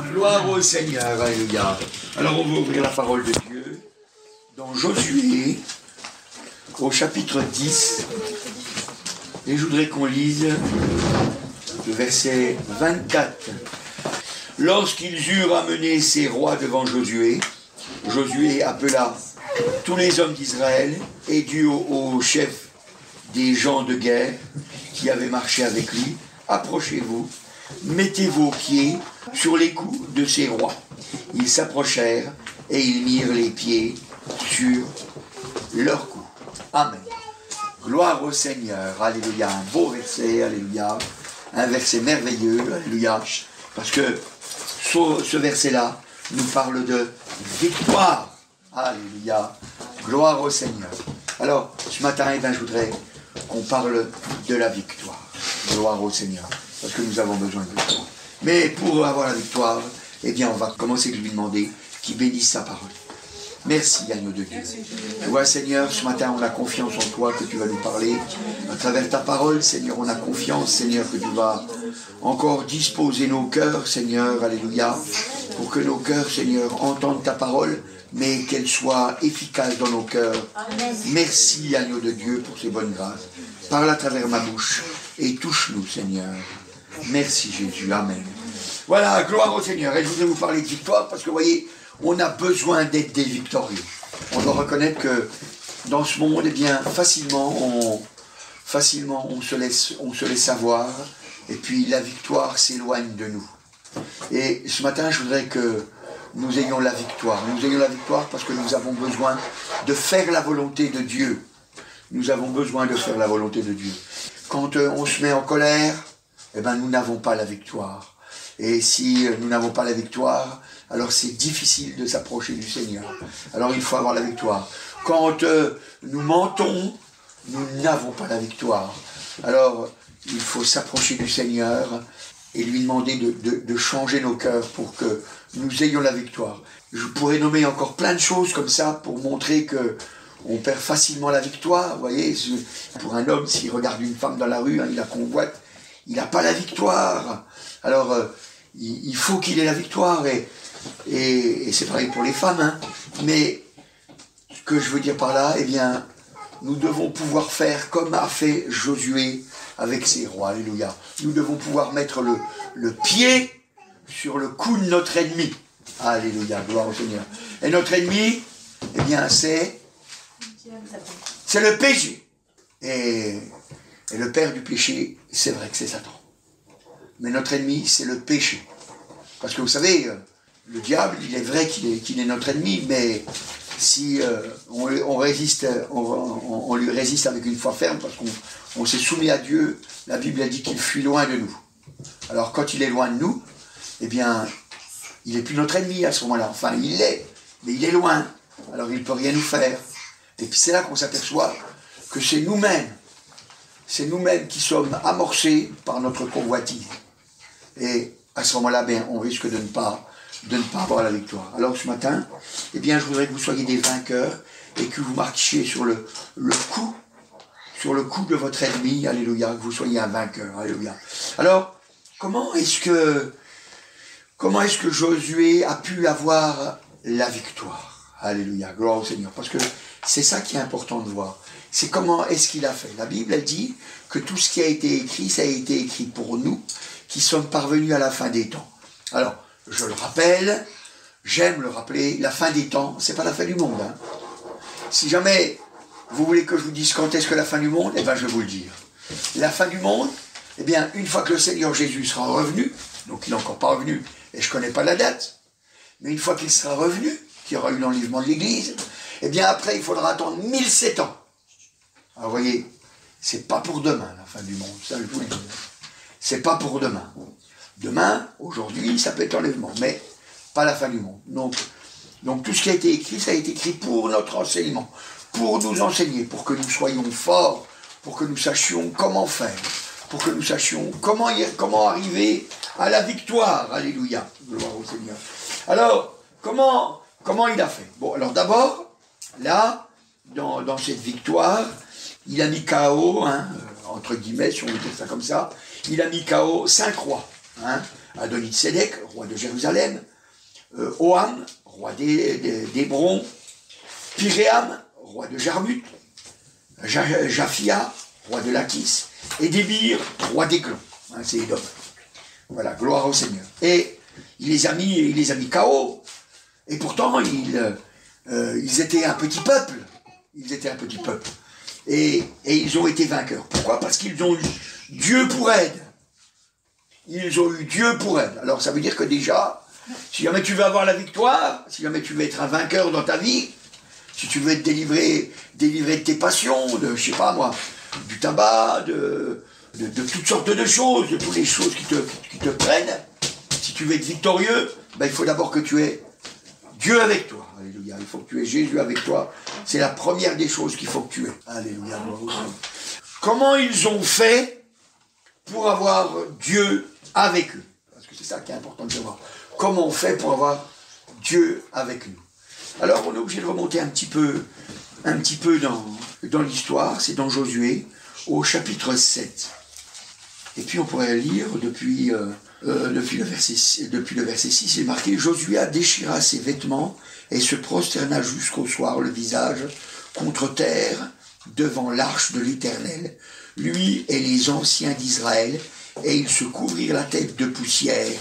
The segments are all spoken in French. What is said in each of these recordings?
Gloire au Seigneur, alléluia. Alors on va ouvrir la parole de Dieu dans Josué, au chapitre 10. Et je voudrais qu'on lise le verset 24. Lorsqu'ils eurent amené ces rois devant Josué, Josué appela tous les hommes d'Israël et dit au chef des gens de guerre qui avaient marché avec lui, approchez-vous, mettez vos pieds sur les coups de ces rois. Ils s'approchèrent et ils mirent les pieds sur leurs coups. Amen. Gloire au Seigneur, alléluia. Un beau verset, alléluia. Un verset merveilleux, alléluia. Parce que ce verset-là nous parle de victoire. Alléluia. Gloire au Seigneur. Alors, ce matin, je voudrais qu'on parle de la victoire. Gloire au Seigneur. Parce que nous avons besoin de victoire. Mais pour avoir la victoire, eh bien, on va commencer de lui demander qu'il bénisse sa parole. Merci, agneau de Dieu. Ouais, Seigneur, ce matin, on a confiance en toi que tu vas nous parler. À travers ta parole, Seigneur, on a confiance, Seigneur, que tu vas encore disposer nos cœurs, Seigneur, alléluia, pour que nos cœurs, Seigneur, entendent ta parole, mais qu'elle soit efficace dans nos cœurs. Merci, agneau de Dieu, pour ces bonnes grâces. Parle à travers ma bouche et touche-nous, Seigneur. Merci, Jésus. Amen. Voilà, gloire au Seigneur. Et je voudrais vous parler de victoire parce que, vous voyez, on a besoin d'être des victorieux. On doit reconnaître que dans ce monde, eh bien, facilement on se laisse avoir, et puis la victoire s'éloigne de nous. Et ce matin, je voudrais que nous ayons la victoire. Nous ayons la victoire parce que nous avons besoin de faire la volonté de Dieu. Nous avons besoin de faire la volonté de Dieu. Quand on se met en colère, eh bien, nous n'avons pas la victoire. Et si nous n'avons pas la victoire, alors c'est difficile de s'approcher du Seigneur. Alors il faut avoir la victoire. Quand nous mentons, nous n'avons pas la victoire. Alors il faut s'approcher du Seigneur et lui demander de changer nos cœurs pour que nous ayons la victoire. Je pourrais nommer encore plein de choses comme ça pour montrer que on perd facilement la victoire. Vous voyez, pour un homme, s'il regarde une femme dans la rue, il la convoite, il n'a pas la victoire. Alors il faut qu'il ait la victoire et c'est pareil pour les femmes, mais ce que je veux dire par là, eh bien, nous devons pouvoir faire comme a fait Josué avec ses rois, alléluia. Nous devons pouvoir mettre le pied sur le cou de notre ennemi, alléluia, gloire au Seigneur. Et notre ennemi, eh bien, c'est le péché. Et le père du péché, c'est vrai que c'est Satan. Mais notre ennemi, c'est le péché. Parce que vous savez, le diable, il est vrai qu'il est notre ennemi, mais si on lui résiste avec une foi ferme, parce qu'on s'est soumis à Dieu, la Bible a dit qu'il fuit loin de nous. Alors quand il est loin de nous, eh bien, il n'est plus notre ennemi à ce moment-là. Enfin, il l'est, mais il est loin. Alors il ne peut rien nous faire. Et puis c'est là qu'on s'aperçoit que c'est nous-mêmes qui sommes amorcés par notre convoitise. Et à ce moment-là, ben, on risque de ne pas avoir la victoire. Alors ce matin, eh bien, je voudrais que vous soyez des vainqueurs et que vous marchiez sur le coup de votre ennemi, alléluia, que vous soyez un vainqueur, alléluia. Alors, comment est-ce que Josué a pu avoir la victoire? Alléluia, gloire au Seigneur. Parce que c'est ça qui est important de voir. C'est comment est-ce qu'il a fait. La Bible, elle dit que tout ce qui a été écrit, ça a été écrit pour nous, qui sommes parvenus à la fin des temps. Alors, je le rappelle, j'aime le rappeler, la fin des temps, c'est pas la fin du monde. Si jamais vous voulez que je vous dise quand est-ce que la fin du monde, eh bien je vais vous le dire. La fin du monde, eh bien, une fois que le Seigneur Jésus sera revenu, donc il n'est encore pas revenu, et je ne connais pas la date, mais une fois qu'il sera revenu, qu'il y aura eu l'enlèvement de l'Église, eh bien après, il faudra attendre 1007 ans. Alors vous voyez, c'est pas pour demain, la fin du monde, ça je vous le dis. C'est pas pour demain. Demain, aujourd'hui, ça peut être l'enlèvement, mais pas la fin du monde. Donc tout ce qui a été écrit, ça a été écrit pour notre enseignement, pour nous enseigner, pour que nous soyons forts, pour que nous sachions comment faire, pour que nous sachions comment arriver à la victoire. Alléluia, gloire au Seigneur. Alors, comment il a fait? Bon, alors d'abord, là, dans cette victoire, il a mis KO, entre guillemets, si on veut dire ça comme ça, il a mis KO 5 rois. Adoni-Sédek, roi de Jérusalem, Oham, roi d'Hébron, Piréam, roi de Jarmut, Japhia, roi de Lachis, et Débir, roi d'Églon. Hein, c'est Édom. Voilà, gloire au Seigneur. Et il les a mis KO. Et pourtant, ils étaient un petit peuple. Ils étaient un petit peuple. Et ils ont été vainqueurs. Pourquoi? Parce qu'ils ont eu Dieu pour aide. Ils ont eu Dieu pour aide. Alors ça veut dire que déjà, si jamais tu veux avoir la victoire, si jamais tu veux être un vainqueur dans ta vie, si tu veux être délivré de tes passions, de, je sais pas moi, du tabac, de toutes sortes de choses, de toutes les choses qui te prennent, si tu veux être victorieux, ben il faut d'abord que tu aies Dieu avec toi. Alléluia. Il faut que tu aies Jésus avec toi. C'est la première des choses qu'il faut que tu aies. Alléluia. Comment ils ont fait pour avoir Dieu avec eux? Parce que c'est ça qui est important de savoir. Comment on fait pour avoir Dieu avec nous? Alors on est obligé de remonter un petit peu dans l'histoire. C'est dans Josué, au chapitre 7. Et puis on pourrait lire depuis le verset 6, il est marqué: Josué déchira ses vêtements et se prosterna jusqu'au soir le visage contre terre devant l'arche de l'Éternel, lui et les anciens d'Israël, et ils se couvrirent la tête de poussière.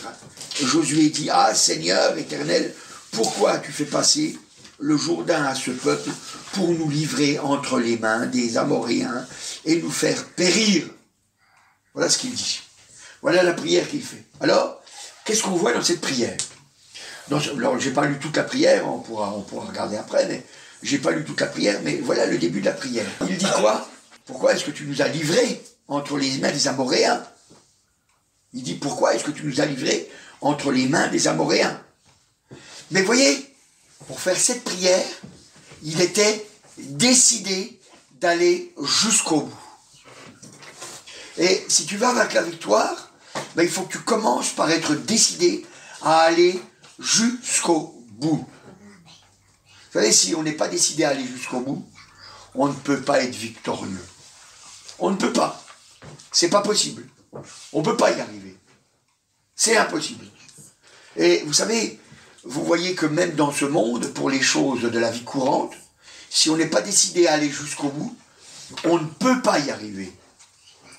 Josué dit: Ah Seigneur éternel, pourquoi tu fais passer le Jourdain à ce peuple pour nous livrer entre les mains des Amoréens et nous faire périr? Voilà ce qu'il dit. Voilà la prière qu'il fait. Alors, qu'est-ce qu'on voit dans cette prière? Alors, j'ai pas lu toute la prière, on pourra regarder après, mais j'ai pas lu toute la prière, mais voilà le début de la prière. Il dit quoi? Pourquoi est-ce que tu nous as livrés entre les mains des Amoréens? Il dit: pourquoi est-ce que tu nous as livrés entre les mains des Amoréens? Mais voyez, pour faire cette prière, il était décidé d'aller jusqu'au bout. Et si tu vas avec la victoire, ben, il faut que tu commences par être décidé à aller jusqu'au bout. Vous savez, si on n'est pas décidé à aller jusqu'au bout, on ne peut pas être victorieux. On ne peut pas. C'est pas possible. On ne peut pas y arriver. C'est impossible. Et vous savez, vous voyez que même dans ce monde, pour les choses de la vie courante, si on n'est pas décidé à aller jusqu'au bout, on ne peut pas y arriver.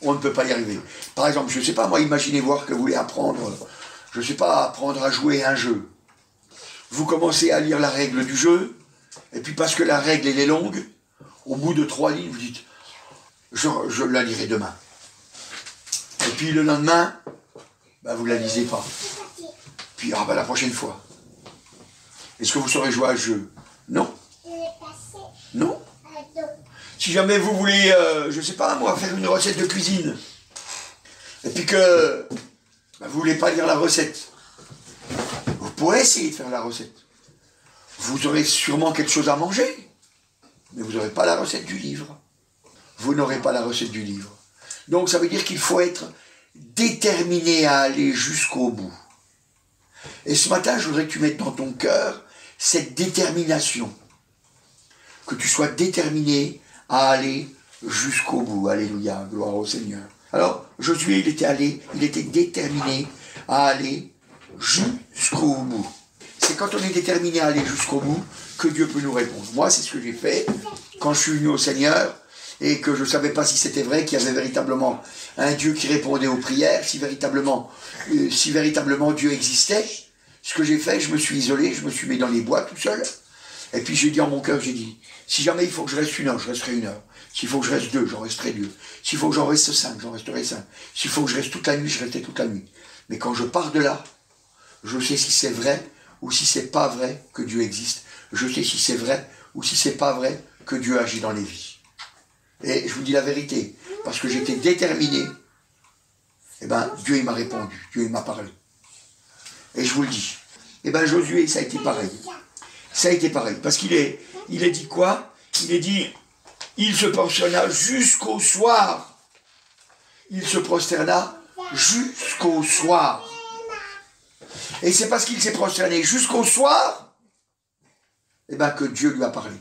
On ne peut pas y arriver. Par exemple, je ne sais pas, moi, imaginez voir que vous voulez apprendre, je ne sais pas, apprendre à jouer à un jeu. Vous commencez à lire la règle du jeu, et puis parce que la règle, elle est longue, au bout de 3 lignes, vous dites: je la lirai demain. Et puis le lendemain, ben, vous ne la lisez pas. Puis, la prochaine fois. Est-ce que vous saurez jouer à ce jeu? Non. Non. Si jamais vous voulez, je ne sais pas moi, faire une recette de cuisine, et puis que vous ne voulez pas lire la recette, vous pourrez essayer de faire la recette. Vous aurez sûrement quelque chose à manger, mais vous n'aurez pas la recette du livre. Vous n'aurez pas la recette du livre. Donc ça veut dire qu'il faut être déterminé à aller jusqu'au bout. Et ce matin, je voudrais que tu mettes dans ton cœur cette détermination. Que tu sois déterminé à aller jusqu'au bout. Alléluia, gloire au Seigneur. Alors, Josué, il était déterminé à aller jusqu'au bout. C'est quand on est déterminé à aller jusqu'au bout que Dieu peut nous répondre. Moi, c'est ce que j'ai fait quand je suis venu au Seigneur et que je ne savais pas si c'était vrai, qu'il y avait véritablement un Dieu qui répondait aux prières, si véritablement Dieu existait. Ce que j'ai fait, je me suis isolé, je me suis mis dans les bois tout seul. Et puis j'ai dit en mon cœur, j'ai dit: si jamais il faut que je reste 1 heure, je resterai 1 heure. S'il faut que je reste 2, j'en resterai 2. S'il faut que j'en reste 5, j'en resterai 5. S'il faut que je reste toute la nuit, je resterai toute la nuit. Mais quand je pars de là, je sais si c'est vrai ou si c'est pas vrai que Dieu existe. Je sais si c'est vrai ou si c'est pas vrai que Dieu agit dans les vies. Et je vous dis la vérité, parce que j'étais déterminé, eh ben Dieu il m'a répondu, Dieu il m'a parlé. Et je vous le dis. Eh ben Josué, ça a été pareil. Ça a été pareil. Parce qu'il a dit quoi? Il a dit: il se prosterna jusqu'au soir. Il se prosterna jusqu'au soir. Et c'est parce qu'il s'est prosterné jusqu'au soir, eh ben, que Dieu lui a parlé.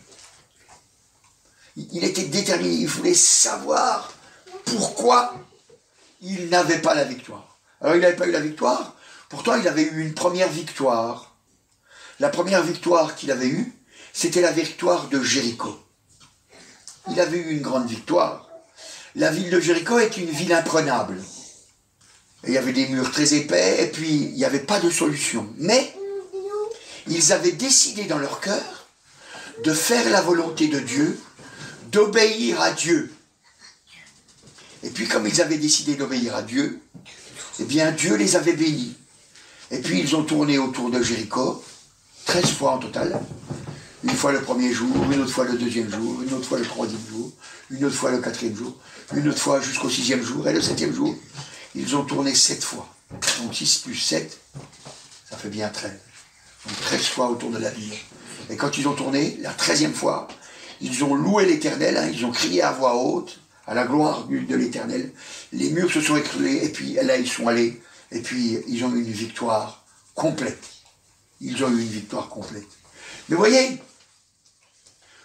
Il était déterminé, il voulait savoir pourquoi il n'avait pas la victoire. Alors il n'avait pas eu la victoire. Pourtant, il avait eu une première victoire. La première victoire qu'il avait eue, c'était la victoire de Jéricho. Il avait eu une grande victoire. La ville de Jéricho est une ville imprenable. Et il y avait des murs très épais, et puis il n'y avait pas de solution. Mais ils avaient décidé dans leur cœur de faire la volonté de Dieu, d'obéir à Dieu. Et puis comme ils avaient décidé d'obéir à Dieu, eh bien Dieu les avait bénis. Et puis ils ont tourné autour de Jéricho, 13 fois en total. Une fois le premier jour, une autre fois le deuxième jour, une autre fois le troisième jour, une autre fois le quatrième jour, une autre fois jusqu'au 6e jour, et le 7e jour, ils ont tourné 7 fois. Donc 6 plus 7, ça fait bien 13. Donc 13 fois autour de la ville. Et quand ils ont tourné, la 13e fois, ils ont loué l'Éternel, hein, ils ont crié à voix haute, à la gloire de l'Éternel. Les murs se sont écroulés, et puis là ils sont allés, et puis ils ont eu une victoire complète. Ils ont eu une victoire complète. Mais voyez,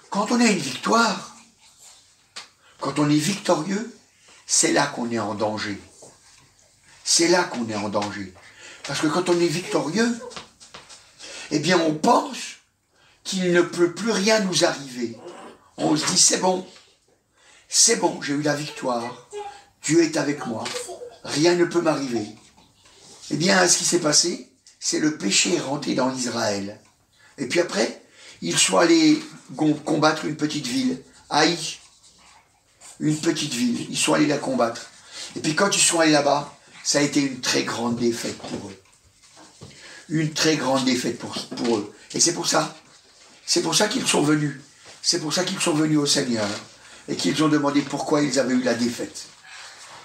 quand on a une victoire, quand on est victorieux, c'est là qu'on est en danger. C'est là qu'on est en danger. Parce que quand on est victorieux, eh bien on pense qu'il ne peut plus rien nous arriver. On se dit c'est bon, j'ai eu la victoire, Dieu est avec moi, rien ne peut m'arriver. Eh bien ce qui s'est passé, c'est le péché rentré dans l'Israël. Et puis après, ils sont allés combattre une petite ville, Haï, une petite ville, ils sont allés la combattre. Et puis quand ils sont allés là-bas, ça a été une très grande défaite pour eux. Une très grande défaite pour eux. Et c'est pour ça qu'ils sont venus. C'est pour ça qu'ils sont venus au Seigneur. Et qu'ils ont demandé pourquoi ils avaient eu la défaite.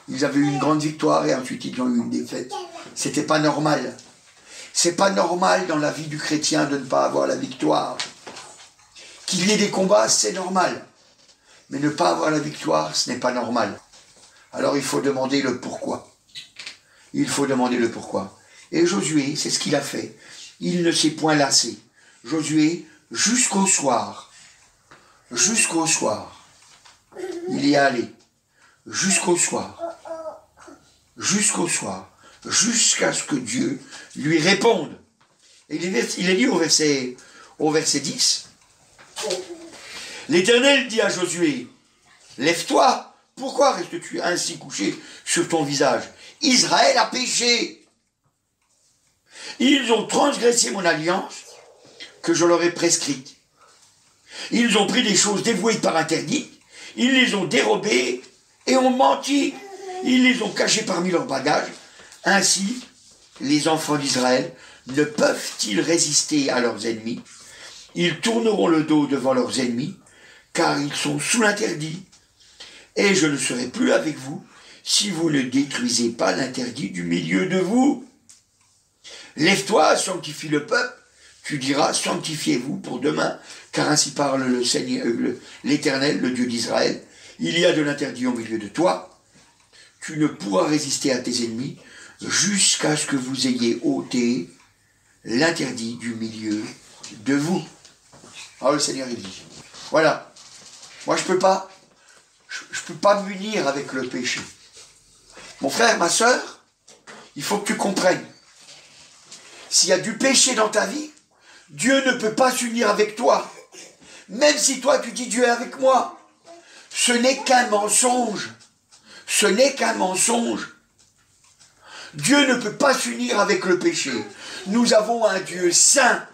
Ils avaient eu une grande victoire et ensuite ils ont eu une défaite. C'était pas normal. C'est pas normal dans la vie du chrétien de ne pas avoir la victoire. Qu'il y ait des combats, c'est normal. Mais ne pas avoir la victoire, ce n'est pas normal. Alors il faut demander le pourquoi. Il faut demander le pourquoi. Et Josué, c'est ce qu'il a fait. Il ne s'est point lassé. Josué, jusqu'au soir, il y est allé. Jusqu'au soir, jusqu'à ce que Dieu lui réponde. Et il est dit au verset 10, l'Éternel dit à Josué, lève-toi, pourquoi restes-tu ainsi couché sur ton visage? Israël a péché. Ils ont transgressé mon alliance que je leur ai prescrite. Ils ont pris des choses dévouées par interdit, ils les ont dérobées et ont menti. Ils les ont cachées parmi leurs bagages. Ainsi, les enfants d'Israël ne peuvent-ils résister à leurs ennemis? Ils tourneront le dos devant leurs ennemis, car ils sont sous l'interdit. Et je ne serai plus avec vous si vous ne détruisez pas l'interdit du milieu de vous. Lève-toi, sanctifie le peuple, tu diras, sanctifiez-vous pour demain, car ainsi parle le Seigneur, l'Éternel, le Dieu d'Israël. Il y a de l'interdit au milieu de toi. Tu ne pourras résister à tes ennemis jusqu'à ce que vous ayez ôté l'interdit du milieu de vous. Alors le Seigneur il dit, voilà, moi je peux pas m'unir avec le péché. Mon frère, ma soeur, il faut que tu comprennes. S'il y a du péché dans ta vie, Dieu ne peut pas s'unir avec toi. Même si toi tu dis Dieu est avec moi. Ce n'est qu'un mensonge. Ce n'est qu'un mensonge. Dieu ne peut pas s'unir avec le péché. Nous avons un Dieu saint.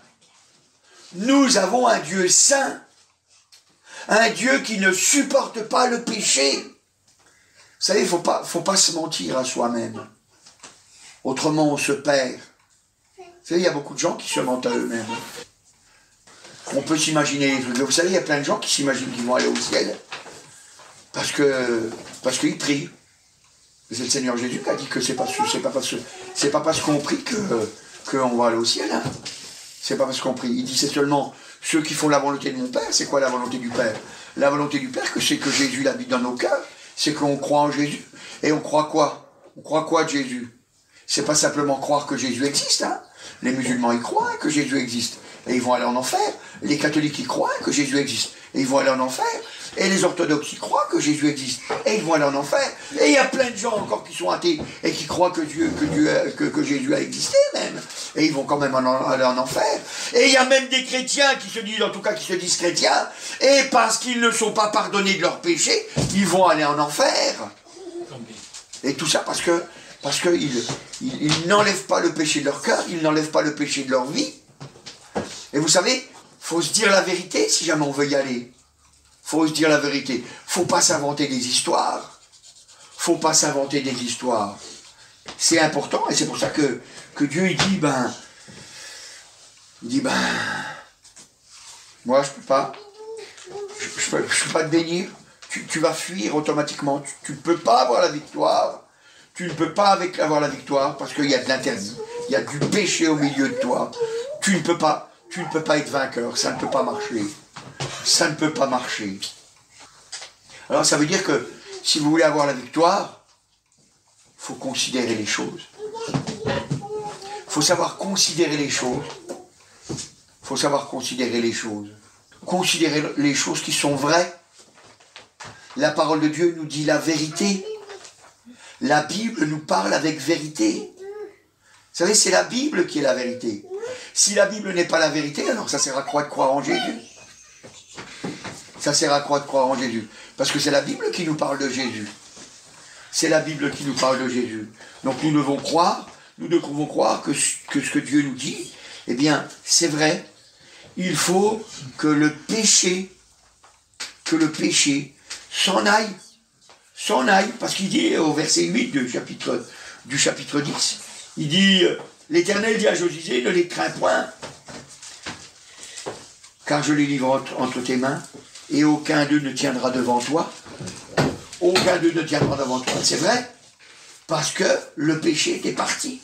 Nous avons un Dieu saint. Un Dieu qui ne supporte pas le péché. Vous savez, il faut pas se mentir à soi-même. Autrement, on se perd. Vous savez, il y a beaucoup de gens qui se mentent à eux-mêmes. On peut s'imaginer des trucs. Vous savez, il y a plein de gens qui s'imaginent qu'ils vont aller au ciel parce qu'ils prient. C'est le Seigneur Jésus qui a dit que c'est pas parce qu'on prie qu'on va aller au ciel. Hein. C'est pas parce qu'on prie. Il dit c'est seulement ceux qui font la volonté de mon Père. C'est quoi la volonté du Père? La volonté du Père, c'est que Jésus habite dans nos cœurs. C'est qu'on croit en Jésus. Et on croit quoi? On croit quoi de Jésus? C'est pas simplement croire que Jésus existe. Hein. Les musulmans, ils croient que Jésus existe, et ils vont aller en enfer. Les catholiques, ils croient que Jésus existe, et ils vont aller en enfer. Et les orthodoxes, ils croient que Jésus existe, et ils vont aller en enfer. Et il y a plein de gens encore qui sont athées, et qui croient que Jésus a existé même, et ils vont quand même aller en enfer. Et il y a même des chrétiens qui se disent, en tout cas qui se disent chrétiens, et parce qu'ils ne sont pas pardonnés de leurs péchés, ils vont aller en enfer. Et tout ça parce qu'ils n'enlèvent pas le péché de leur cœur, ils n'enlèvent pas le péché de leur vie. Et vous savez, il faut se dire la vérité si jamais on veut y aller. Il faut se dire la vérité. Il ne faut pas s'inventer des histoires. Il ne faut pas s'inventer des histoires. C'est important, et c'est pour ça que Dieu il dit, moi je ne peux pas. Je peux pas te bénir. Tu vas fuir automatiquement. Tu ne peux pas avoir la victoire. Tu ne peux pas avoir la victoire parce qu'il y a de l'interdit. Il y a du péché au milieu de toi. Tu ne peux pas être vainqueur. Ça ne peut pas marcher. Ça ne peut pas marcher. Alors ça veut dire que si vous voulez avoir la victoire, il faut considérer les choses. Il faut savoir considérer les choses. Il faut savoir considérer les choses. Considérer les choses qui sont vraies. La parole de Dieu nous dit la vérité. La Bible nous parle avec vérité. Vous savez, c'est la Bible qui est la vérité. Si la Bible n'est pas la vérité, alors ça sert à quoi de croire en Jésus? Ça sert à quoi de croire en Jésus? Parce que c'est la Bible qui nous parle de Jésus. C'est la Bible qui nous parle de Jésus. Donc nous devons croire que ce que Dieu nous dit, eh bien, c'est vrai. Il faut que le péché s'en aille, parce qu'il dit au verset 8 du chapitre 10, il dit, l'Éternel dit à Josué, ne les crains point, car je les livre entre tes mains, et aucun d'eux ne tiendra devant toi. Aucun d'eux ne tiendra devant toi. C'est vrai, parce que le péché était parti.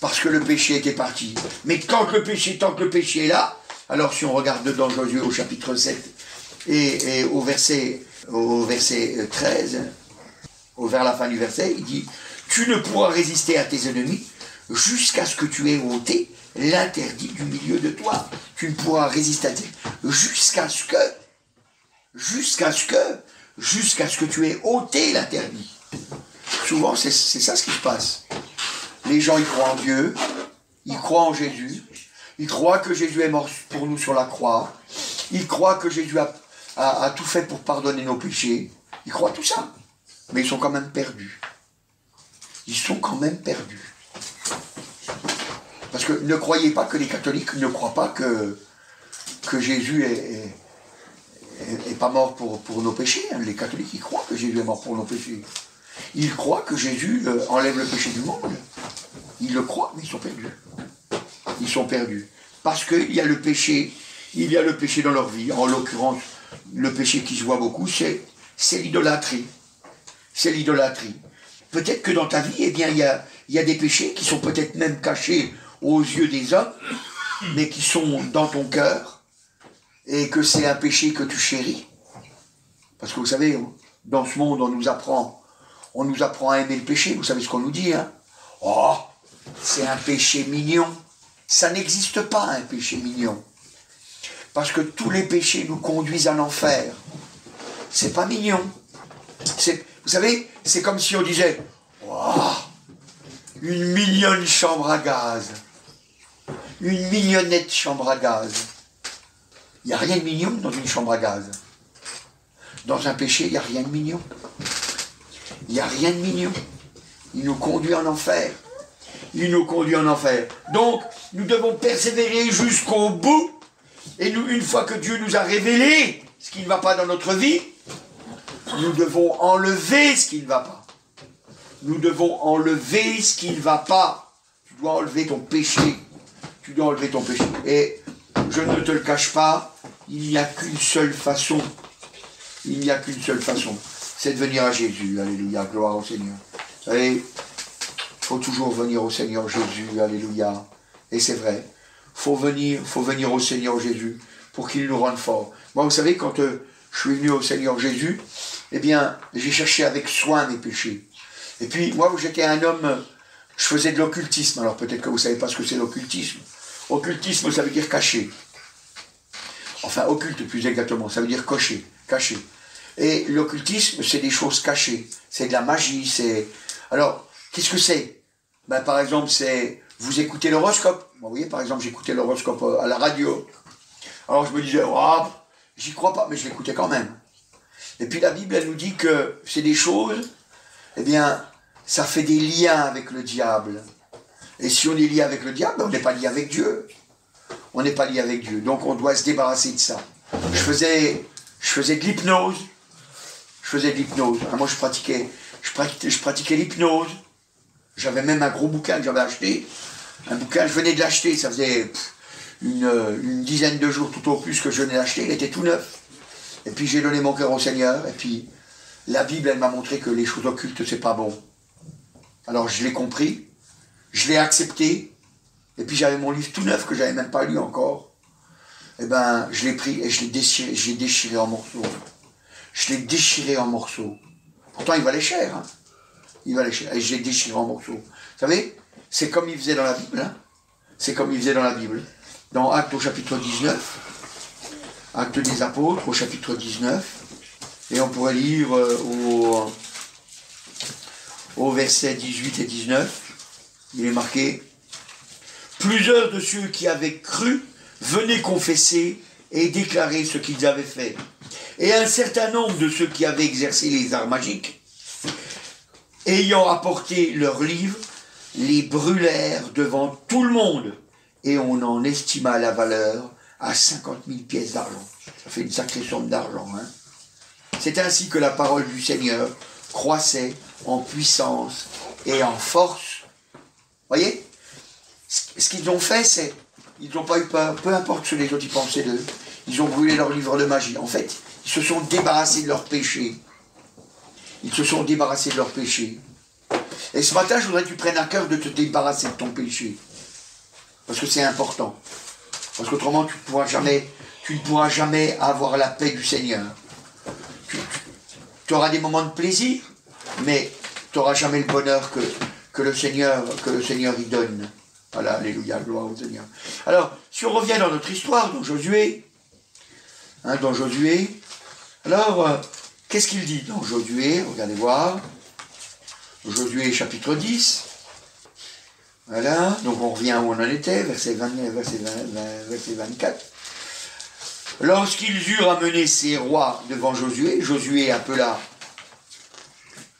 Parce que le péché était parti. Mais tant que le péché est là, alors si on regarde dans Josué au chapitre 7, et au verset 13, vers la fin du verset, il dit, tu ne pourras résister à tes ennemis jusqu'à ce que tu aies ôté l'interdit du milieu de toi. Tu ne pourras résister à tes jusqu'à ce que tu aies ôté l'interdit. Souvent, c'est ça ce qui se passe. Les gens, ils croient en Dieu, ils croient en Jésus, ils croient que Jésus est mort pour nous sur la croix, ils croient que Jésus a tout fait pour pardonner nos péchés, ils croient tout ça, mais ils sont quand même perdus. Ils sont quand même perdus. Parce que ne croyez pas que les catholiques ne croient pas que Jésus est pas mort pour nos péchés. Les catholiques, ils croient que Jésus est mort pour nos péchés. Ils croient que Jésus enlève le péché du monde. Ils le croient, mais ils sont perdus. Ils sont perdus. Parce qu'il y a le péché dans leur vie. En l'occurrence, le péché qui se voit beaucoup, c'est l'idolâtrie. C'est l'idolâtrie. Peut-être que dans ta vie, eh bien, il y a des péchés qui sont peut-être même cachés aux yeux des hommes, mais qui sont dans ton cœur, et que c'est un péché que tu chéris. Parce que vous savez, dans ce monde, on nous apprend à aimer le péché. Vous savez ce qu'on nous dit, hein? Oh, c'est un péché mignon. Ça n'existe pas, un péché mignon. Parce que tous les péchés nous conduisent à l'enfer. C'est pas mignon. Vous savez, c'est comme si on disait, oh, une mignonne chambre à gaz. Une mignonnette chambre à gaz. Il n'y a rien de mignon dans une chambre à gaz. Dans un péché, il n'y a rien de mignon. Il n'y a rien de mignon. Il nous conduit en enfer. Il nous conduit en enfer. Donc, nous devons persévérer jusqu'au bout. Et nous, une fois que Dieu nous a révélé ce qui ne va pas dans notre vie, nous devons enlever ce qui ne va pas. Nous devons enlever ce qui ne va pas. Tu dois enlever ton péché. Tu dois enlever ton péché. Et je ne te le cache pas, il n'y a qu'une seule façon. Il n'y a qu'une seule façon. C'est de venir à Jésus. Alléluia. Gloire au Seigneur. Vous savez, il faut toujours venir au Seigneur Jésus. Alléluia. Et c'est vrai. Faut venir au Seigneur Jésus pour qu'il nous rende forts. Moi, vous savez, quand je suis venu au Seigneur Jésus, eh bien, j'ai cherché avec soin mes péchés. Et puis, moi, j'étais un homme Je faisais de l'occultisme. Alors peut-être que vous ne savez pas ce que c'est l'occultisme. Occultisme, ça veut dire cacher. Enfin, occulte plus exactement, ça veut dire cocher, cacher. Et l'occultisme, c'est des choses cachées. C'est de la magie, c'est... Alors, qu'est-ce que c'est? Ben, par exemple, c'est... Vous écoutez l'horoscope. Vous voyez, par exemple, j'écoutais l'horoscope à la radio. Alors je me disais, oh, j'y crois pas, mais je l'écoutais quand même. Et puis la Bible, elle nous dit que c'est des choses, eh bien, ça fait des liens avec le diable. Et si on est lié avec le diable, on n'est pas lié avec Dieu. On n'est pas lié avec Dieu. Donc on doit se débarrasser de ça. Je faisais de l'hypnose. Je faisais de l'hypnose. Moi, je pratiquais l'hypnose. J'avais même un gros bouquin que j'avais acheté. Un bouquin, je venais de l'acheter. Ça faisait une dizaine de jours tout au plus que je venais d'acheter. Il était tout neuf. Et puis j'ai donné mon cœur au Seigneur. Et puis la Bible, elle m'a montré que les choses occultes, c'est pas bon. Alors je l'ai compris. Je l'ai accepté. Et puis j'avais mon livre tout neuf que j'avais même pas lu encore. Et ben, je l'ai pris et je l'ai déchiré en morceaux. Je l'ai déchiré en morceaux. Pourtant, il valait cher. Hein. Il valait cher. Et je l'ai déchiré en morceaux. Vous savez, c'est comme il faisait dans la Bible. Hein. C'est comme il faisait dans la Bible. Dans Actes au chapitre 19. Actes des apôtres au chapitre 19. Et on pourrait lire au verset 18 et 19. Il est marqué: plusieurs de ceux qui avaient cru venaient confesser et déclarer ce qu'ils avaient fait. Et un certain nombre de ceux qui avaient exercé les arts magiques, ayant apporté leurs livres, les brûlèrent devant tout le monde, et on en estima la valeur à 50 000 pièces d'argent. Ça fait une sacrée somme d'argent. Hein. C'est ainsi que la parole du Seigneur croissait en puissance et en force. Voyez, ce qu'ils ont fait, c'est, ils n'ont pas eu peur, peu importe ce que les autres y pensaient d'eux. Ils ont brûlé leur livre de magie. En fait, ils se sont débarrassés de leurs péchés. Ils se sont débarrassés de leurs péchés. Et ce matin, je voudrais que tu prennes à cœur de te débarrasser de ton péché. Parce que c'est important. Parce qu'autrement, tu ne pourras jamais avoir la paix du Seigneur. Tu auras des moments de plaisir, mais tu n'auras jamais le bonheur que le Seigneur y donne. Voilà, alléluia, gloire au Seigneur. Alors, si on revient dans notre histoire, dans Josué, alors, qu'est-ce qu'il dit dans Josué? Regardez voir. Josué chapitre 10. Voilà, donc on revient où on en était, verset 24. Lorsqu'ils eurent amené ces rois devant Josué, Josué appela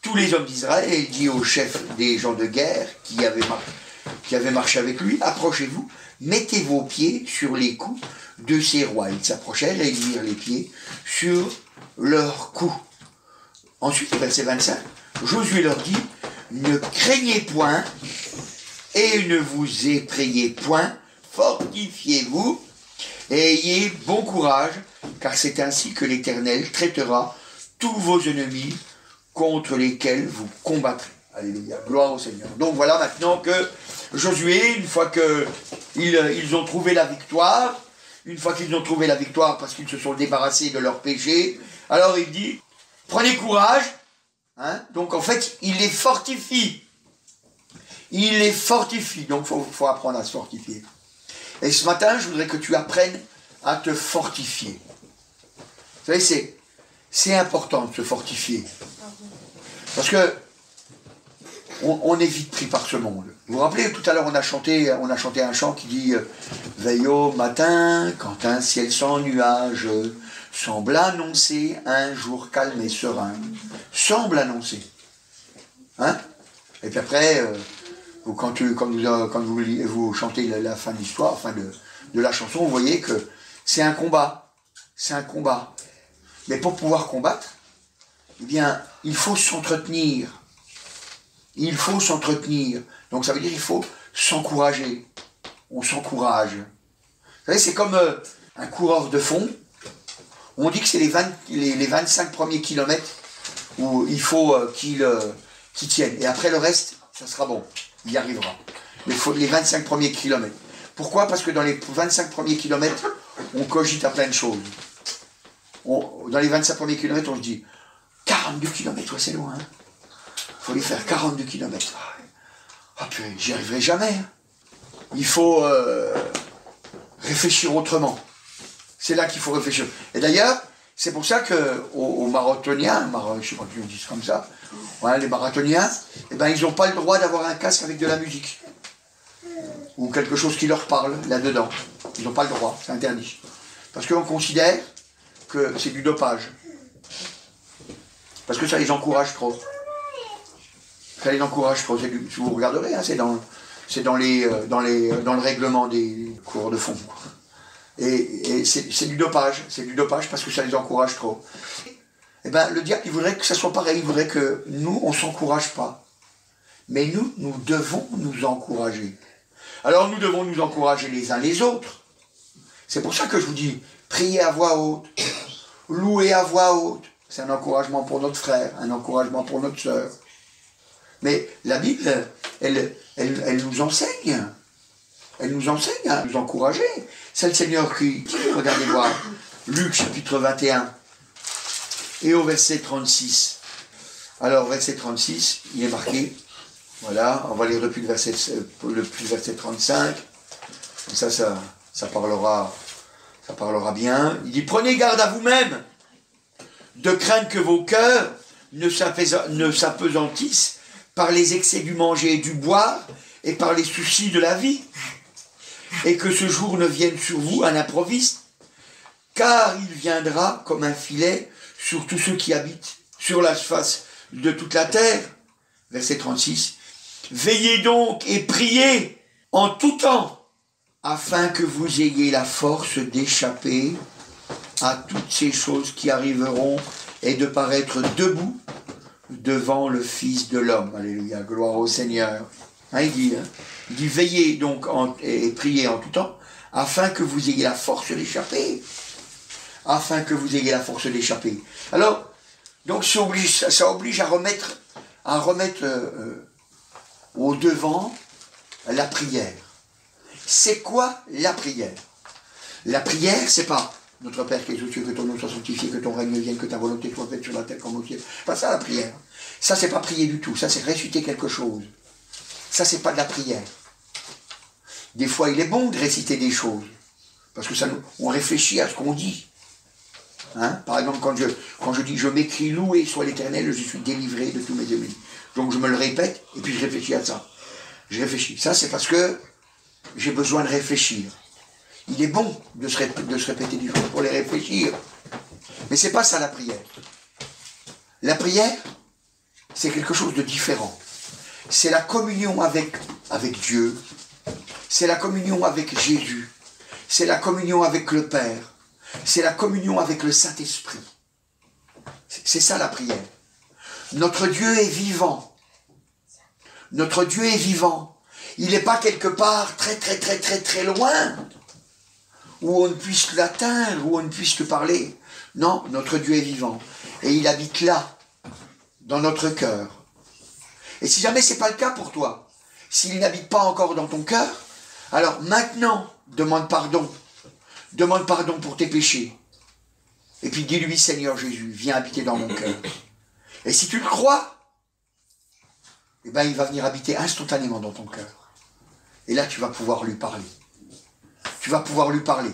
tous les hommes d'Israël et il dit au chef des gens de guerre qui avaient marché avec lui: approchez-vous, mettez vos pieds sur les coups de ces rois. Ils s'approchèrent et ils mirent les pieds sur leurs coups. Ensuite, verset 25, Josué leur dit: ne craignez point et ne vous effrayez point, fortifiez-vous et ayez bon courage, car c'est ainsi que l'Éternel traitera tous vos ennemis contre lesquels vous combattrez. Alléluia, gloire au Seigneur. Donc voilà maintenant que Josué, une fois qu'ils ont trouvé la victoire, parce qu'ils se sont débarrassés de leurs péchés, alors il dit, prenez courage. Hein? Donc en fait, il les fortifie. Donc il faut apprendre à se fortifier. Et ce matin, je voudrais que tu apprennes à te fortifier. Vous savez, c'est important de se fortifier. Parce que on est vite pris par ce monde. Vous vous rappelez, tout à l'heure, on a chanté un chant qui dit « Veille au matin, quand un ciel sans nuages semble annoncer un jour calme et serein. » Semble annoncer. Hein? Et puis après, quand vous chantez la fin de l'histoire, fin de la chanson, vous voyez que c'est un combat. C'est un combat. Mais pour pouvoir combattre, eh bien, il faut s'entretenir. Il faut s'entretenir. Donc ça veut dire qu'il faut s'encourager. On s'encourage. Vous savez, c'est comme un coureur de fond. On dit que c'est les 25 premiers kilomètres où il faut qu'il tienne. Et après le reste, ça sera bon. Il y arrivera. Mais il faut les 25 premiers kilomètres. Pourquoi? Parce que dans les 25 premiers kilomètres, on cogite à plein de choses. Dans les 25 premiers kilomètres, on se dit 42 kilomètres, ouais, c'est loin. Il faut les faire 42 kilomètres. Ah purée, j'y arriverai jamais. Hein. Il faut réfléchir autrement. C'est là qu'il faut réfléchir. Et d'ailleurs, c'est pour ça qu'aux marathoniens, je ne sais pas qui on dit comme ça, voilà, les marathoniens, eh ben, ils n'ont pas le droit d'avoir un casque avec de la musique. Ou quelque chose qui leur parle là-dedans. Ils n'ont pas le droit, c'est interdit. Parce qu'on considère que c'est du dopage. Parce que ça les encourage trop. Ça les encourage trop. Si vous regarderez, hein, c'est dans le règlement des cours de fond. Et c'est du dopage. C'est du dopage parce que ça les encourage trop. Et ben, le diable, il voudrait que ça soit pareil. Il voudrait que nous, on ne s'encourage pas. Mais nous devons nous encourager. Alors nous devons nous encourager les uns les autres. C'est pour ça que je vous dis, priez à voix haute, louez à voix haute. C'est un encouragement pour notre frère, un encouragement pour notre sœur. Mais la Bible, elle nous enseigne. Elle nous enseigne à nous encourager. C'est le Seigneur qui regardez voir, Luc chapitre 21 et au verset 36. Alors, verset 36, il est marqué, voilà, on va lire depuis le verset 35. Ça parlera bien. Il dit, prenez garde à vous-même, de craindre que vos cœurs ne s'apesantissent par les excès du manger et du boire, et par les soucis de la vie, et que ce jour ne vienne sur vous à l'improviste, car il viendra comme un filet sur tous ceux qui habitent sur la face de toute la terre. Verset 36. Veillez donc et priez en tout temps, afin que vous ayez la force d'échapper à toutes ces choses qui arriveront et de paraître debout devant le Fils de l'homme. Alléluia, gloire au Seigneur. Hein, il dit veillez donc et priez en tout temps, afin que vous ayez la force d'échapper. Afin que vous ayez la force d'échapper. Alors, donc ça oblige à remettre au devant la prière. C'est quoi la prière? La prière, c'est pas notre Père qui est aux cieux, que ton nom soit sanctifié, que ton règne vienne, que ta volonté soit faite sur la terre comme au ciel. Pas ça la prière. Ça, c'est pas prier du tout. Ça, c'est réciter quelque chose. Ça, c'est pas de la prière. Des fois, il est bon de réciter des choses. Parce que on réfléchit à ce qu'on dit. Hein? Par exemple, quand je dis « Je m'écris loué soit l'Éternel, je suis délivré de tous mes ennemis ». Donc, je me le répète, et puis je réfléchis à ça. Je réfléchis. Ça, c'est parce que j'ai besoin de réfléchir. Il est bon de se répéter des choses pour les réfléchir. Mais c'est pas ça la prière. La prière, c'est quelque chose de différent. C'est la communion avec Dieu. C'est la communion avec Jésus. C'est la communion avec le Père. C'est la communion avec le Saint-Esprit. C'est ça la prière. Notre Dieu est vivant. Notre Dieu est vivant. Il n'est pas quelque part très très très très très loin, où on ne puisse l'atteindre, où on ne puisse le parler. Non, notre Dieu est vivant. Et il habite là, dans notre cœur. Et si jamais ce n'est pas le cas pour toi, s'il n'habite pas encore dans ton cœur, alors maintenant, demande pardon. Demande pardon pour tes péchés. Et puis dis-lui, Seigneur Jésus, viens habiter dans mon cœur. Et si tu le crois, eh ben, il va venir habiter instantanément dans ton cœur. Et là, tu vas pouvoir lui parler. Tu vas pouvoir lui parler.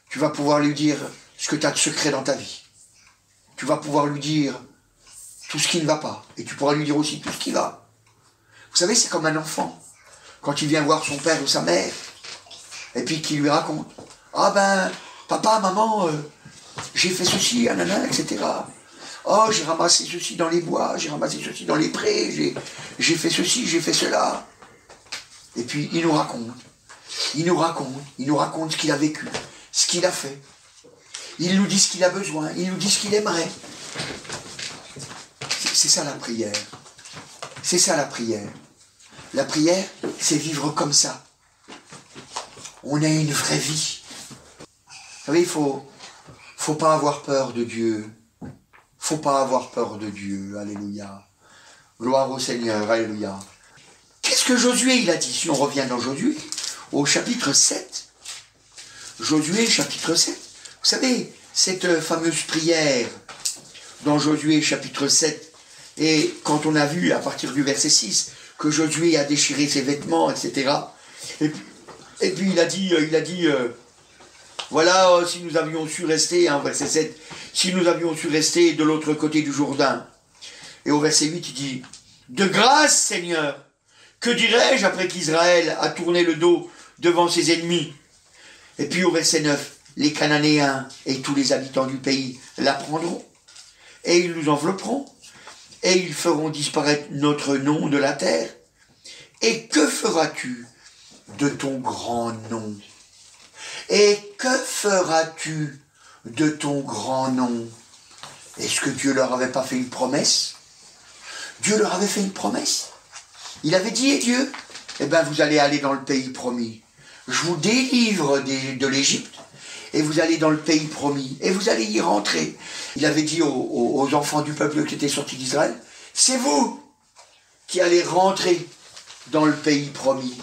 Tu vas pouvoir lui dire ce que tu as de secret dans ta vie. Tu vas pouvoir lui dire tout ce qui ne va pas. Et tu pourras lui dire aussi tout ce qui va. Vous savez, c'est comme un enfant. Quand il vient voir son père ou sa mère, et puis qu'il lui raconte. Ah ben, papa, maman, j'ai fait ceci, nanana, etc. Oh, j'ai ramassé ceci dans les bois, j'ai ramassé ceci dans les prés, j'ai fait ceci, j'ai fait cela. Et puis, il nous raconte ce qu'il a vécu, ce qu'il a fait. Il nous dit ce qu'il a besoin, il nous dit ce qu'il aimerait. C'est ça la prière. C'est ça la prière. La prière, c'est vivre comme ça. On a une vraie vie. Vous savez, il faut pas avoir peur de Dieu. Faut pas avoir peur de Dieu. Alléluia. Gloire au Seigneur. Alléluia. Qu'est-ce que Josué, il a dit? Si on revient dans Josué, au chapitre 7. Josué, chapitre 7. Vous savez, cette fameuse prière dans Josué, chapitre 7, et quand on a vu, à partir du verset 6, que Josué a déchiré ses vêtements, etc. Et puis il a dit, voilà, si nous avions su rester, hein, verset 7, si nous avions su rester de l'autre côté du Jourdain. Et au verset 8, il dit, de grâce, Seigneur, que dirais-je après qu'Israël a tourné le dos devant ses ennemis? Et puis au verset 9, les Cananéens et tous les habitants du pays la prendront, et ils nous envelopperont, et ils feront disparaître notre nom de la terre. Et que feras-tu de ton grand nom? Et que feras-tu de ton grand nom? Est-ce que Dieu leur avait pas fait une promesse? Dieu leur avait fait une promesse. Il avait dit, et Dieu, eh bien vous allez aller dans le pays promis. Je vous délivre de l'Égypte, et vous allez dans le pays promis, et vous allez y rentrer. Il avait dit aux enfants du peuple qui étaient sortis d'Israël, c'est vous qui allez rentrer dans le pays promis.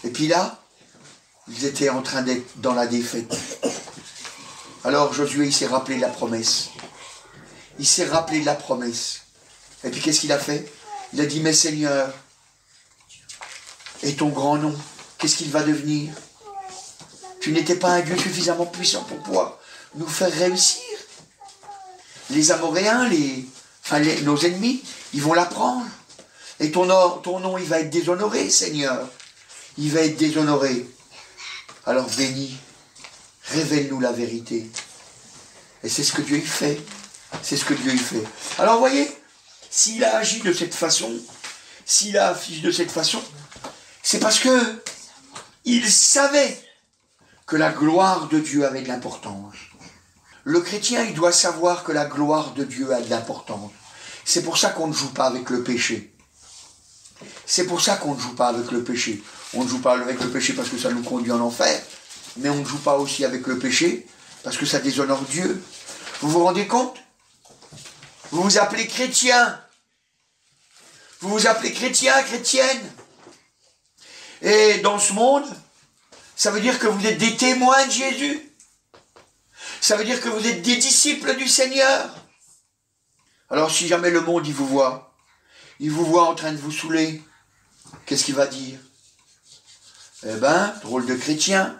Et puis là, ils étaient en train d'être dans la défaite. Alors Josué, il s'est rappelé de la promesse. Il s'est rappelé de la promesse. Et puis qu'est-ce qu'il a fait? Il a dit, mais Seigneur, et ton grand nom, qu'est-ce qu'il va devenir? Tu n'étais pas un Dieu suffisamment puissant pour pouvoir nous faire réussir. Les Amoréens, nos ennemis, ils vont l'apprendre. Et ton nom, il va être déshonoré, Seigneur. Il va être déshonoré. Alors bénis, révèle-nous la vérité. Et c'est ce que Dieu y fait. C'est ce que Dieu y fait. Alors voyez, s'il a agi de cette façon, s'il a agi de cette façon, c'est parce que il savait que la gloire de Dieu avait de l'importance. Le chrétien, il doit savoir que la gloire de Dieu a de l'importance. C'est pour ça qu'on ne joue pas avec le péché. C'est pour ça qu'on ne joue pas avec le péché. On ne joue pas avec le péché parce que ça nous conduit en enfer, mais on ne joue pas aussi avec le péché parce que ça déshonore Dieu. Vous vous rendez compte? Vous vous appelez chrétien. Vous vous appelez chrétien, chrétienne. Et dans ce monde, ça veut dire que vous êtes des témoins de Jésus. Ça veut dire que vous êtes des disciples du Seigneur. Alors si jamais le monde, il vous voit en train de vous saouler, qu'est-ce qu'il va dire? Eh ben, drôle de chrétien.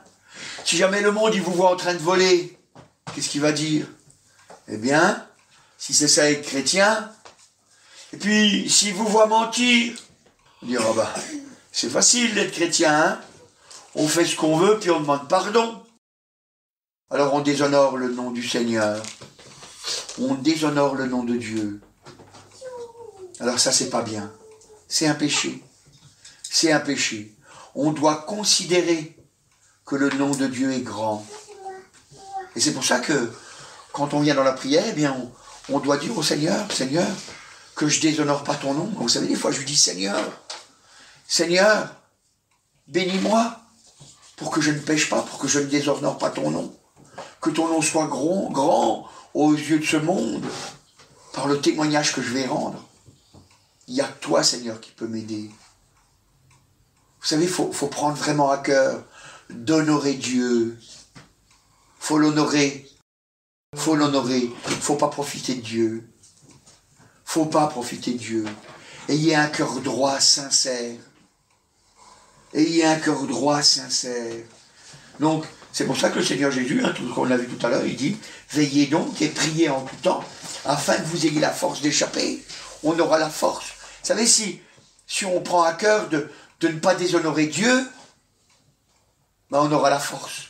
Si jamais le monde, il vous voit en train de voler, qu'est-ce qu'il va dire? Eh bien, si c'est ça être chrétien, et puis s'il vous voit mentir, il dira, oh bah, c'est facile d'être chrétien, hein? On fait ce qu'on veut, puis on demande pardon. Alors on déshonore le nom du Seigneur. On déshonore le nom de Dieu. Alors ça, c'est pas bien. C'est un péché. C'est un péché. On doit considérer que le nom de Dieu est grand. Et c'est pour ça que, quand on vient dans la prière, eh bien, on doit dire au Seigneur, Seigneur, que je déshonore pas ton nom. Vous savez, des fois, je lui dis, Seigneur, bénis-moi, pour que je ne pêche pas, pour que je ne déshonore pas ton nom. Que ton nom soit grand aux yeux de ce monde, par le témoignage que je vais rendre. Il n'y a que toi, Seigneur, qui peux m'aider. Vous savez, il faut prendre vraiment à cœur d'honorer Dieu. Il faut l'honorer. Il faut l'honorer. Il ne faut pas profiter de Dieu. Il ne faut pas profiter de Dieu. Ayez un cœur droit, sincère. Ayez un cœur droit, sincère. Donc, c'est pour ça que le Seigneur Jésus, tout ce qu'on a vu tout à l'heure, il dit, veillez donc et priez en tout temps, afin que vous ayez la force d'échapper. On aura la force. Vous savez, si on prend à cœur de ne pas déshonorer Dieu, ben on aura la force.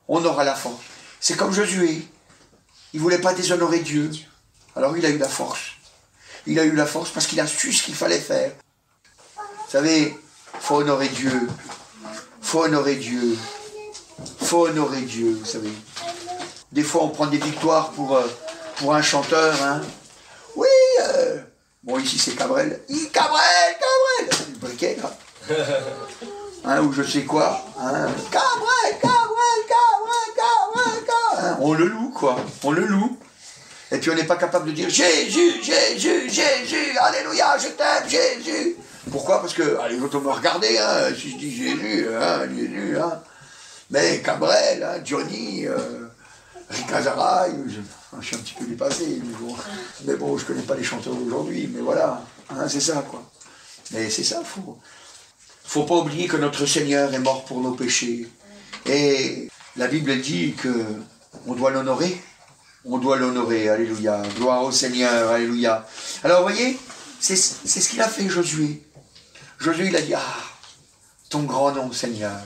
On aura la force. C'est comme Josué. Il ne voulait pas déshonorer Dieu. Alors il a eu la force. Il a eu la force parce qu'il a su ce qu'il fallait faire. Vous savez, il faut honorer Dieu. Il faut honorer Dieu. Il faut honorer Dieu, vous savez. Des fois, on prend des victoires pour un chanteur. Hein. Oui, bon, ici, c'est Cabrel. Cabrel le briquet, là. Hein, ou je sais quoi. Hein. Cabrel. Hein, on le loue, quoi. On le loue. Et puis, on n'est pas capable de dire Jésus, alléluia, je t'aime, Jésus. Pourquoi? Parce que, allez, vous me regarder, hein, si je dis Jésus, hein. Mais Cabrel, hein, Johnny, Ricazaraï, je suis un petit peu dépassé, mais bon, je ne connais pas les chanteurs d'aujourd'hui, mais voilà, hein, c'est ça, quoi. Mais c'est ça, faut pas oublier que notre Seigneur est mort pour nos péchés. Et la Bible dit que on doit l'honorer. On doit l'honorer, alléluia. Gloire au Seigneur, alléluia. Alors, vous voyez, c'est ce qu'il a fait Josué. Josué, il a dit, ton grand nom, Seigneur.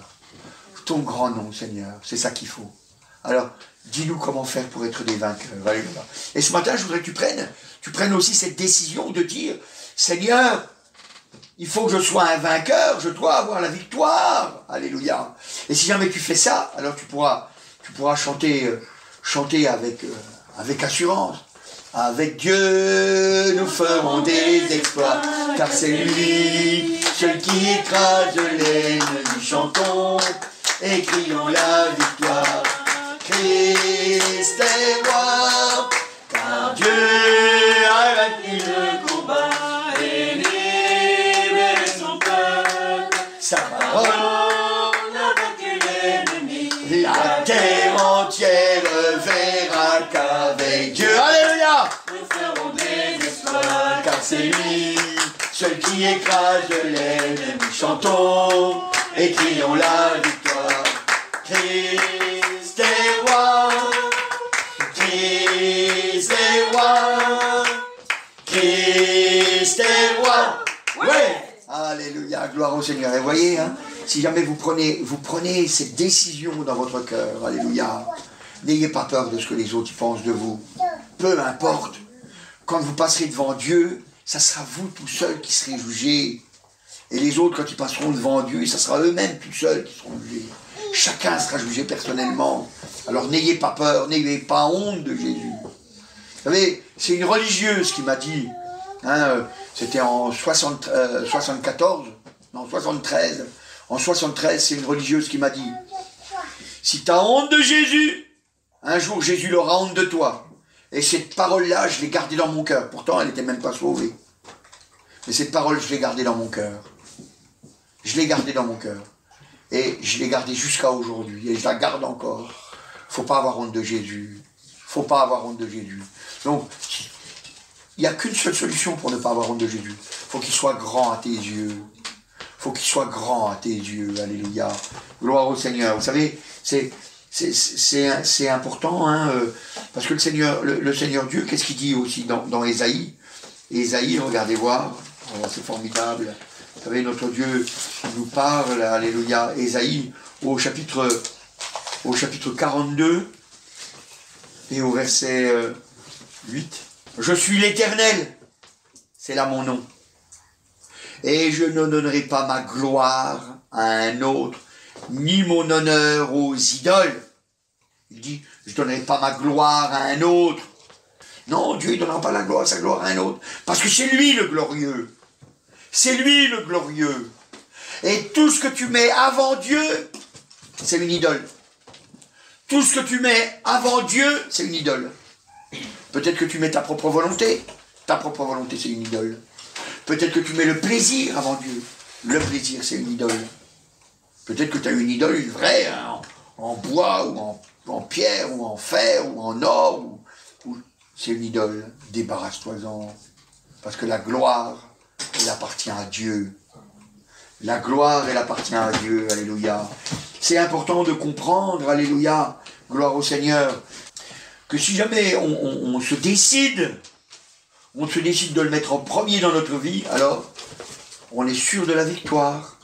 Ton grand nom, Seigneur. C'est ça qu'il faut. Alors, dis-nous comment faire pour être des vainqueurs. Alléluia. Et ce matin, je voudrais que tu prennes aussi cette décision de dire, Seigneur, il faut que je sois un vainqueur, je dois avoir la victoire. Alléluia. Et si jamais tu fais ça, alors tu pourras chanter avec assurance. Avec Dieu, nous ferons des exploits, car c'est lui, celui qui écrase l'ennemi. Chantons et crions la victoire. Christ est roi, car Dieu a vaincu le combat et libéré son peuple. Sa parole a vaincu l'ennemi. La terre entière verra qu'avec Dieu, alléluia, nous ferons des exploits, car c'est lui, celui qui écrase l'ennemi. Chantons et crions la victoire. Christ est roi, Christ est roi, Christ est roi. Ouais. Alléluia, gloire au Seigneur. Et voyez, si jamais vous prenez cette décision dans votre cœur, alléluia, n'ayez pas peur de ce que les autres pensent de vous. Peu importe, quand vous passerez devant Dieu, ça sera vous tout seul qui serez jugés. Et les autres, quand ils passeront devant Dieu, ça sera eux-mêmes tout seuls qui seront jugés. Chacun sera jugé personnellement. Alors n'ayez pas peur, n'ayez pas honte de Jésus. Vous savez, c'est une religieuse qui m'a dit, c'était en 73. En 73, c'est une religieuse qui m'a dit, si tu as honte de Jésus, un jour Jésus aura honte de toi. Et cette parole-là, je l'ai gardée dans mon cœur. Pourtant, elle n'était même pas sauvée. Mais cette parole, je l'ai gardée dans mon cœur. Je l'ai gardée dans mon cœur. Et je l'ai gardée jusqu'à aujourd'hui. Et je la garde encore. Il ne faut pas avoir honte de Jésus. Il ne faut pas avoir honte de Jésus. Donc, il n'y a qu'une seule solution pour ne pas avoir honte de Jésus. Il faut qu'il soit grand à tes yeux. Il faut qu'il soit grand à tes yeux. Alléluia. Gloire au Seigneur. Vous savez, c'est important, parce que le Seigneur Dieu, qu'est-ce qu'il dit aussi dans Ésaïe? Ésaïe, regardez voir, c'est formidable. Vous savez, notre Dieu nous parle, alléluia. Ésaïe, au chapitre 42, et au verset 8. Je suis l'Éternel, c'est là mon nom. Et je ne donnerai pas ma gloire à un autre, ni mon honneur aux idoles. Il dit, je ne donnerai pas ma gloire à un autre. Non, Dieu ne donnera pas sa gloire à un autre. Parce que c'est lui le glorieux. C'est lui le glorieux. Et tout ce que tu mets avant Dieu, c'est une idole. Tout ce que tu mets avant Dieu, c'est une idole. Peut-être que tu mets ta propre volonté. Ta propre volonté, c'est une idole. Peut-être que tu mets le plaisir avant Dieu. Le plaisir, c'est une idole. Peut-être que tu as une idole, une vraie, en bois, ou en pierre, ou en fer, ou en or. C'est une idole. Débarrasse-toi-en. Parce que la gloire, elle appartient à Dieu. La gloire, elle appartient à Dieu. Alléluia. C'est important de comprendre, alléluia, gloire au Seigneur, que si jamais on se décide de le mettre en premier dans notre vie, alors on est sûr de la victoire.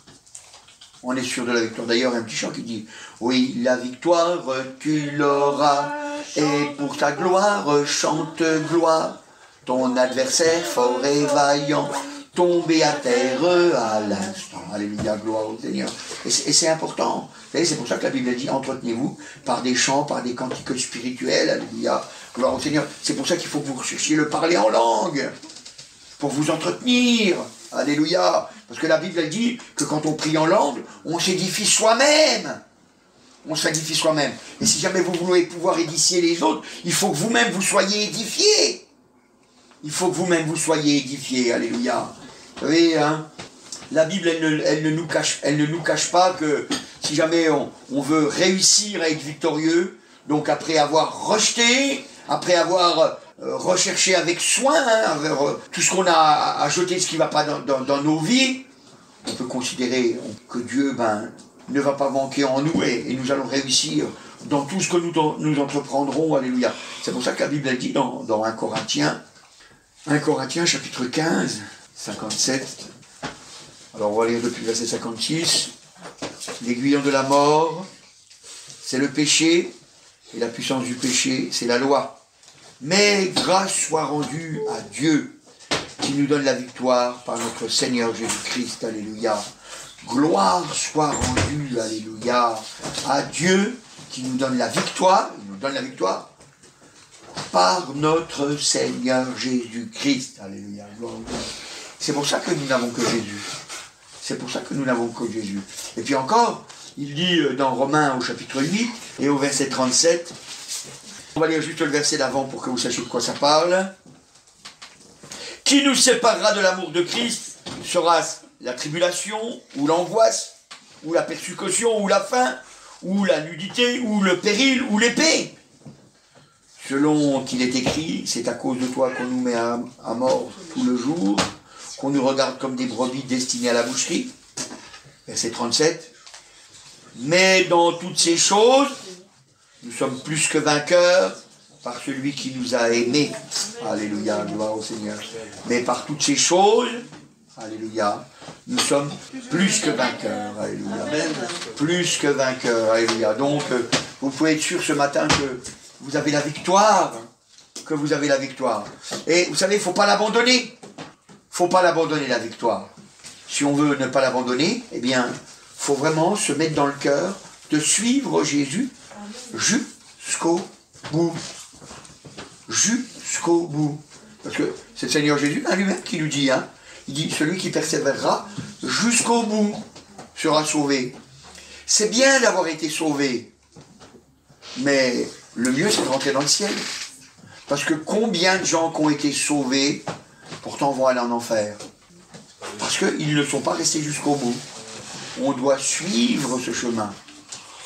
On est sûr de la victoire. D'ailleurs, il y a un petit chant qui dit « Oui, la victoire, tu l'auras, et pour ta gloire, chante gloire. Ton adversaire fort et vaillant, tombé à terre à l'instant. » Alléluia, gloire au Seigneur. Et c'est important. Vous savez, c'est pour ça que la Bible dit « Entretenez-vous par des chants, par des cantiques spirituels. » Alléluia, gloire au Seigneur. C'est pour ça qu'il faut que vous recherchiez le parler en langue, pour vous entretenir. Alléluia. Parce que la Bible elle dit que quand on prie en langue, on s'édifie soi-même. On s'édifie soi-même. Et si jamais vous voulez pouvoir édifier les autres, il faut que vous-même vous soyez édifiés. Il faut que vous-même vous soyez édifiés. Alléluia. Vous savez, la Bible, elle ne nous cache pas que si jamais on veut réussir à être victorieux, donc après avoir rejeté, après avoir rechercher avec soin tout ce qu'on a à jeter, ce qui ne va pas dans nos vies, on peut considérer que Dieu ne va pas manquer en nous et nous allons réussir dans tout ce que nous entreprendrons. Alléluia. C'est pour ça que la Bible elle dit dans 1 Corinthiens chapitre 15, 57. Alors on va lire depuis le verset 56. L'aiguillon de la mort, c'est le péché, et la puissance du péché, c'est la loi. Mais grâce soit rendue à Dieu, qui nous donne la victoire par notre Seigneur Jésus-Christ. Alléluia. Gloire soit rendue, alléluia, à Dieu, qui nous donne la victoire, par notre Seigneur Jésus-Christ. Alléluia. C'est pour ça que nous n'avons que Jésus. C'est pour ça que nous n'avons que Jésus. Et puis encore, il dit dans Romains au chapitre 8 et au verset 37, on va lire juste le verset d'avant pour que vous sachiez de quoi ça parle. Qui nous séparera de l'amour de Christ? Sera-ce la tribulation, ou l'angoisse, ou la persécution, ou la faim, ou la nudité, ou le péril, ou l'épée? Selon qu'il est écrit, c'est à cause de toi qu'on nous met à mort tout le jour, qu'on nous regarde comme des brebis destinées à la boucherie. Verset 37. Mais dans toutes ces choses, nous sommes plus que vainqueurs par celui qui nous a aimés. Alléluia, gloire au Seigneur. Mais par toutes ces choses, alléluia, nous sommes plus que vainqueurs. Alléluia. Plus que vainqueurs. Alléluia. Donc, vous pouvez être sûr ce matin que vous avez la victoire. Que vous avez la victoire. Et vous savez, il ne faut pas l'abandonner. Il ne faut pas l'abandonner, la victoire. Si on veut ne pas l'abandonner, eh bien, il faut vraiment se mettre dans le cœur de suivre Jésus jusqu'au bout. Jusqu'au bout. Parce que c'est le Seigneur Jésus lui-même qui nous dit, il dit, celui qui persévérera jusqu'au bout sera sauvé. C'est bien d'avoir été sauvé, mais le mieux c'est de rentrer dans le ciel. Parce que combien de gens qui ont été sauvés, pourtant vont aller en enfer? Parce qu'ils ne sont pas restés jusqu'au bout. On doit suivre ce chemin.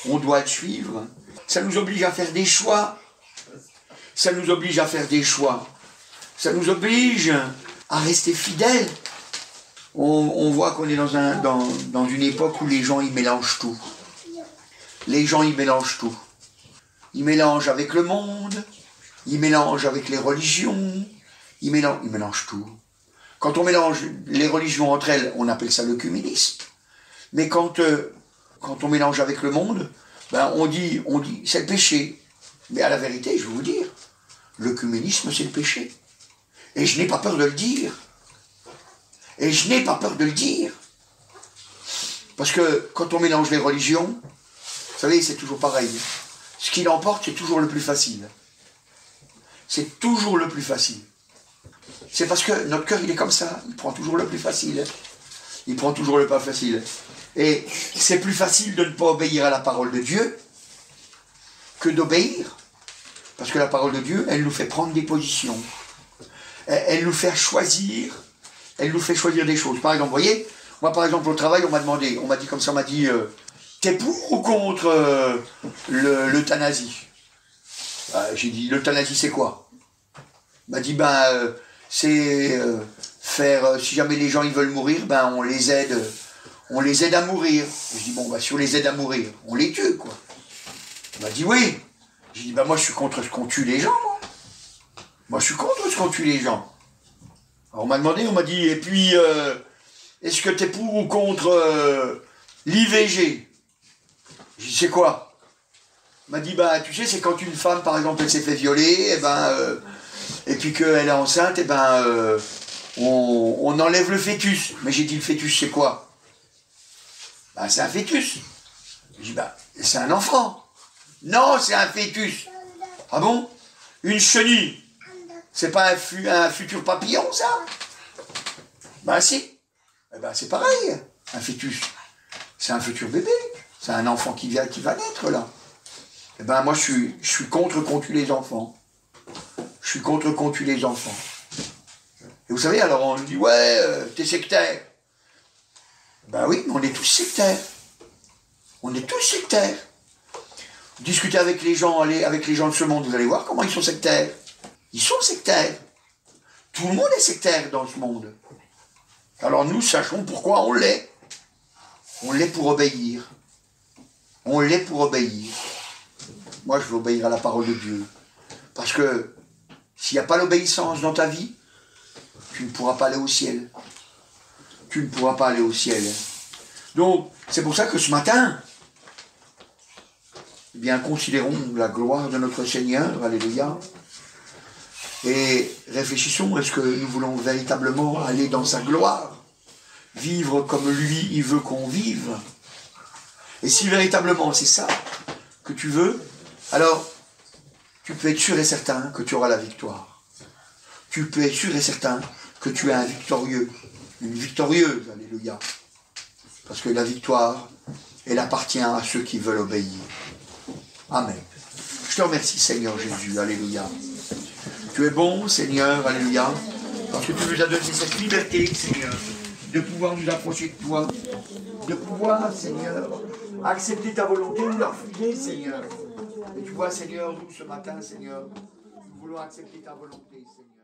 On doit le suivre. Ça nous oblige à faire des choix. Ça nous oblige à faire des choix. Ça nous oblige à rester fidèles. On voit qu'on est dans une époque où les gens ils mélangent tout. Les gens ils mélangent tout. Ils mélangent avec le monde, ils mélangent avec les religions, ils mélangent tout. Quand on mélange les religions entre elles, on appelle ça l'œcuménisme. Mais quand on mélange avec le monde, on dit c'est le péché. Mais à la vérité, je vais vous dire, l'œcuménisme c'est le péché. Et je n'ai pas peur de le dire. Et je n'ai pas peur de le dire. Parce que quand on mélange les religions, vous savez, c'est toujours pareil. Ce qui l'emporte, c'est toujours le plus facile. C'est toujours le plus facile. C'est parce que notre cœur, il est comme ça. Il prend toujours le plus facile. Il prend toujours le plus facile. Et c'est plus facile de ne pas obéir à la parole de Dieu que d'obéir. Parce que la parole de Dieu, elle nous fait prendre des positions. Elle nous fait choisir. Elle nous fait choisir des choses. Par exemple, vous voyez, moi par exemple au travail, on m'a dit comme ça, t'es pour ou contre l'euthanasie? J'ai dit, l'euthanasie c'est quoi? Il m'a dit, c'est faire, si jamais les gens ils veulent mourir, on les aide à mourir. Je dis, si on les aide à mourir, on les tue, quoi. Il m'a dit, oui. J'ai dit, moi je suis contre ce qu'on tue les gens, moi. Moi je suis contre ce qu'on tue les gens. Alors on m'a dit, et puis, est-ce que t'es pour ou contre l'IVG? J'ai dit, c'est quoi? Il m'a dit, tu sais, c'est quand une femme, par exemple, elle s'est fait violer, et puis qu'elle est enceinte, on enlève le fœtus. Mais j'ai dit, le fœtus, c'est quoi? C'est un fœtus. J'ai dit, c'est un enfant. Non, c'est un fœtus. Ah bon? Une chenille. C'est pas un futur papillon, ça? Si. C'est pareil, un fœtus. C'est un futur bébé. C'est un enfant qui va naître, là. Moi, je suis contre qu'on tue les enfants. Je suis contre qu'on tue les enfants. Et vous savez, alors on nous dit, t'es sectaire. Oui, mais on est tous sectaires. On est tous sectaires. Discutez avec les gens, allez avec les gens de ce monde, vous allez voir comment ils sont sectaires. Ils sont sectaires. Tout le monde est sectaire dans ce monde. Alors nous sachons pourquoi on l'est. On l'est pour obéir. On l'est pour obéir. Moi, je veux obéir à la parole de Dieu. Parce que s'il n'y a pas l'obéissance dans ta vie, tu ne pourras pas aller au ciel. Tu ne pourras pas aller au ciel. Donc, c'est pour ça que ce matin, eh bien, considérons la gloire de notre Seigneur, alléluia, et réfléchissons, est-ce que nous voulons véritablement aller dans sa gloire, vivre comme lui, il veut qu'on vive? Et si véritablement c'est ça que tu veux, alors tu peux être sûr et certain que tu auras la victoire. Tu peux être sûr et certain que tu es un victorieux, une victorieuse, alléluia. Parce que la victoire, elle appartient à ceux qui veulent obéir. Amen. Je te remercie, Seigneur Jésus, alléluia. Tu es bon, Seigneur, alléluia, parce que tu nous as donné cette liberté, Seigneur, de pouvoir nous approcher de toi, de pouvoir, Seigneur, accepter ta volonté ou la refuser, Seigneur. Et tu vois, Seigneur, nous, ce matin, Seigneur, nous voulons accepter ta volonté, Seigneur.